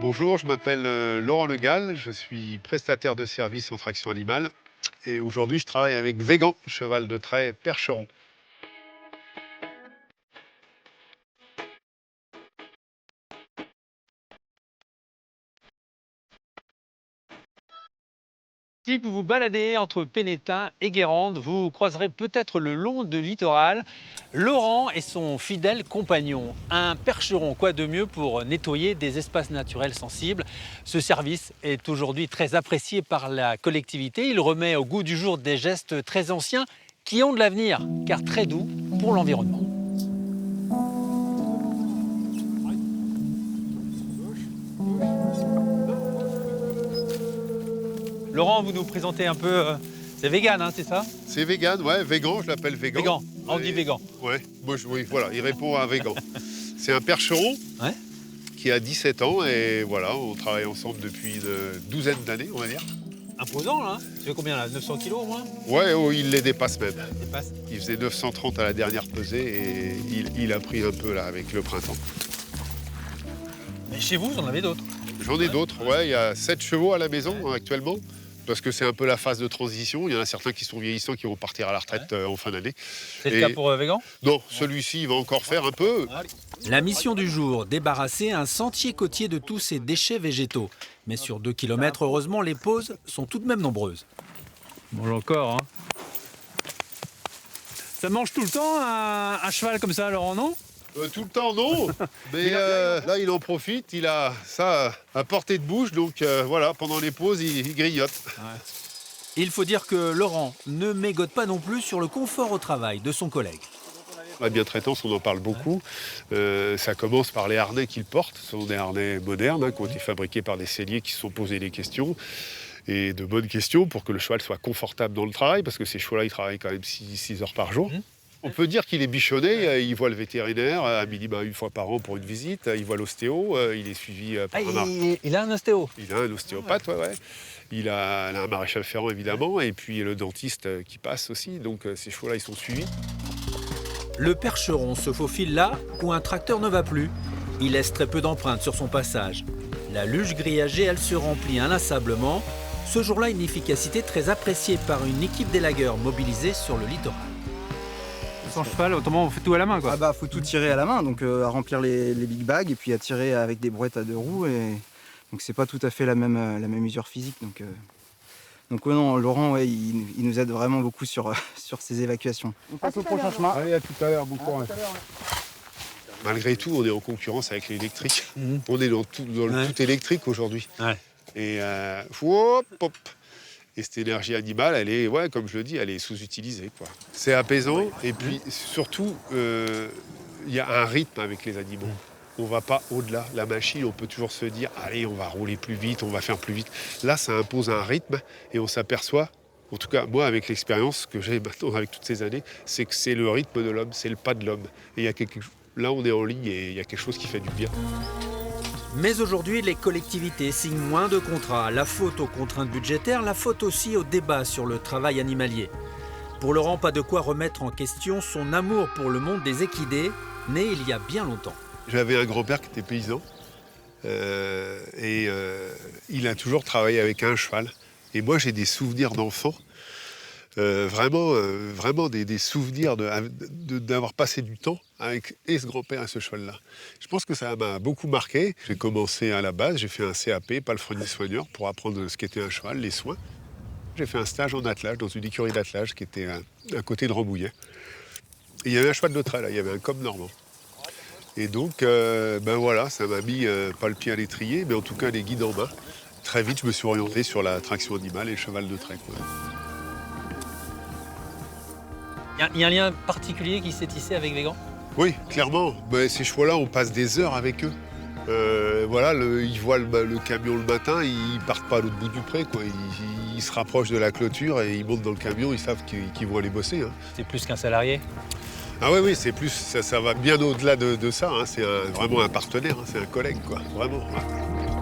Bonjour, je m'appelle Laurent Le Gall, je suis prestataire de services en traction animale et aujourd'hui je travaille avec Végan, cheval de trait percheron. Si vous vous baladez entre Pénétin et Guérande, vous croiserez peut-être le long du littoral Laurent et son fidèle compagnon. Un percheron, quoi de mieux pour nettoyer des espaces naturels sensibles. Ce service est aujourd'hui très apprécié par la collectivité. Il remet au goût du jour des gestes très anciens qui ont de l'avenir, car très doux pour l'environnement. Laurent, vous nous présentez un peu... c'est vegan, hein, c'est ça? C'est vegan, ouais, Végan, je l'appelle Végan. Végan, on dit végan. Ouais, oui, voilà, il répond à Végan. C'est un percheron Ouais. qui a 17 ans et voilà, on travaille ensemble depuis une douzaine d'années, on va dire. Imposant, là. Tu fais combien, là? 900 kilos au moins? Ouais, oh, il les dépasse même. Dépasse. Il faisait 930 à la dernière pesée et il a pris un peu là avec le printemps. Mais chez vous, vous en avez d'autres? J'en ai d'autres, ouais, il y a 7 chevaux à la maison actuellement. Parce que c'est un peu la phase de transition. Il y en a certains qui sont vieillissants qui vont partir à la retraite en fin d'année. C'est le cas pour Végan? Non, celui-ci, il va encore faire un peu. La mission du jour, débarrasser un sentier côtier de tous ces déchets végétaux. Mais sur 2 km, heureusement, les pauses sont tout de même nombreuses. Bon, encore, hein. Ça mange tout le temps, un cheval comme ça, Laurent, non? Tout le temps, non. Mais là, il en profite. Il a ça à portée de bouche. Donc voilà, pendant les pauses, il grignote. Il faut dire que Laurent ne mégote pas non plus sur le confort au travail de son collègue. La bientraitance, on en parle beaucoup. Ça commence par les harnais qu'il porte. Ce sont des harnais modernes qui ont été fabriqués par des selliers qui se sont posés des questions. Et de bonnes questions pour que le cheval soit confortable dans le travail. Parce que ces chevaux-là, ils travaillent quand même 6 heures par jour. On peut dire qu'il est bichonné, il voit le vétérinaire à minima une fois par an pour une visite, il voit l'ostéo, il est suivi par il a un ostéo? Il a un ostéopathe, ouais. Il a un maréchal ferrant évidemment, et puis le dentiste qui passe aussi, donc ces chevaux-là ils sont suivis. Le percheron se faufile là où un tracteur ne va plus. Il laisse très peu d'empreintes sur son passage. La luge grillagée, elle se remplit inlassablement. Ce jour-là, une efficacité très appréciée par une équipe d'élagueurs mobilisée sur le littoral. Sans cheval, autrement on fait tout à la main, quoi. Ah bah faut tout tirer à la main, donc à remplir les big bags et puis à tirer avec des brouettes à 2 roues. Donc c'est pas tout à fait la même usure physique. Donc ouais, non, Laurent, ouais, il nous aide vraiment beaucoup sur ces évacuations. On passe au prochain chemin. Allez, à tout à l'heure, bon courage. Malgré tout, on est en concurrence avec l'électrique. On est dans le tout électrique aujourd'hui. Ouais. Et hop. Et cette énergie animale, elle est, ouais, comme je le dis, elle est sous-utilisée, quoi. C'est apaisant, et puis surtout, il y a un rythme avec les animaux. On ne va pas au-delà. La machine, on peut toujours se dire, allez, on va rouler plus vite, on va faire plus vite. Là, ça impose un rythme, et on s'aperçoit, en tout cas, moi, avec l'expérience que j'ai maintenant avec toutes ces années, c'est que c'est le rythme de l'homme, c'est le pas de l'homme. Et là, on est en ligne, et il y a quelque chose qui fait du bien. Mais aujourd'hui, les collectivités signent moins de contrats. La faute aux contraintes budgétaires, la faute aussi au débat sur le travail animalier. Pour Laurent, pas de quoi remettre en question son amour pour le monde des équidés, né il y a bien longtemps. J'avais un grand-père qui était paysan, et il a toujours travaillé avec un cheval. Et moi, j'ai des souvenirs d'enfant. Vraiment des souvenirs d'avoir passé du temps avec ce grand-père et ce cheval-là. Je pense que ça m'a beaucoup marqué. J'ai commencé à la base, j'ai fait un CAP, palefrenier-soigneur, pour apprendre ce qu'était un cheval, les soins. J'ai fait un stage en attelage, dans une écurie d'attelage qui était à côté de Rambouillet. Et il y avait un cheval de trait, là, il y avait un cob normand. Et donc, ben voilà, ça m'a mis pas le pied à l'étrier, mais en tout cas les guides en main. Très vite, je me suis orienté sur la traction animale et le cheval de trait, quoi. Il y a un lien particulier qui s'est tissé avec Végan? Oui, clairement. Ben, ces chevaux-là, on passe des heures avec eux. Voilà, ils voient le camion le matin, ils partent pas à l'autre bout du pré, quoi. Ils se rapprochent de la clôture et ils montent dans le camion, ils savent qu'ils vont aller bosser. Hein. C'est plus qu'un salarié? Ah oui, c'est plus, ça va bien au-delà de ça. Hein. C'est vraiment un partenaire, hein. C'est un collègue, quoi. Vraiment. Ouais.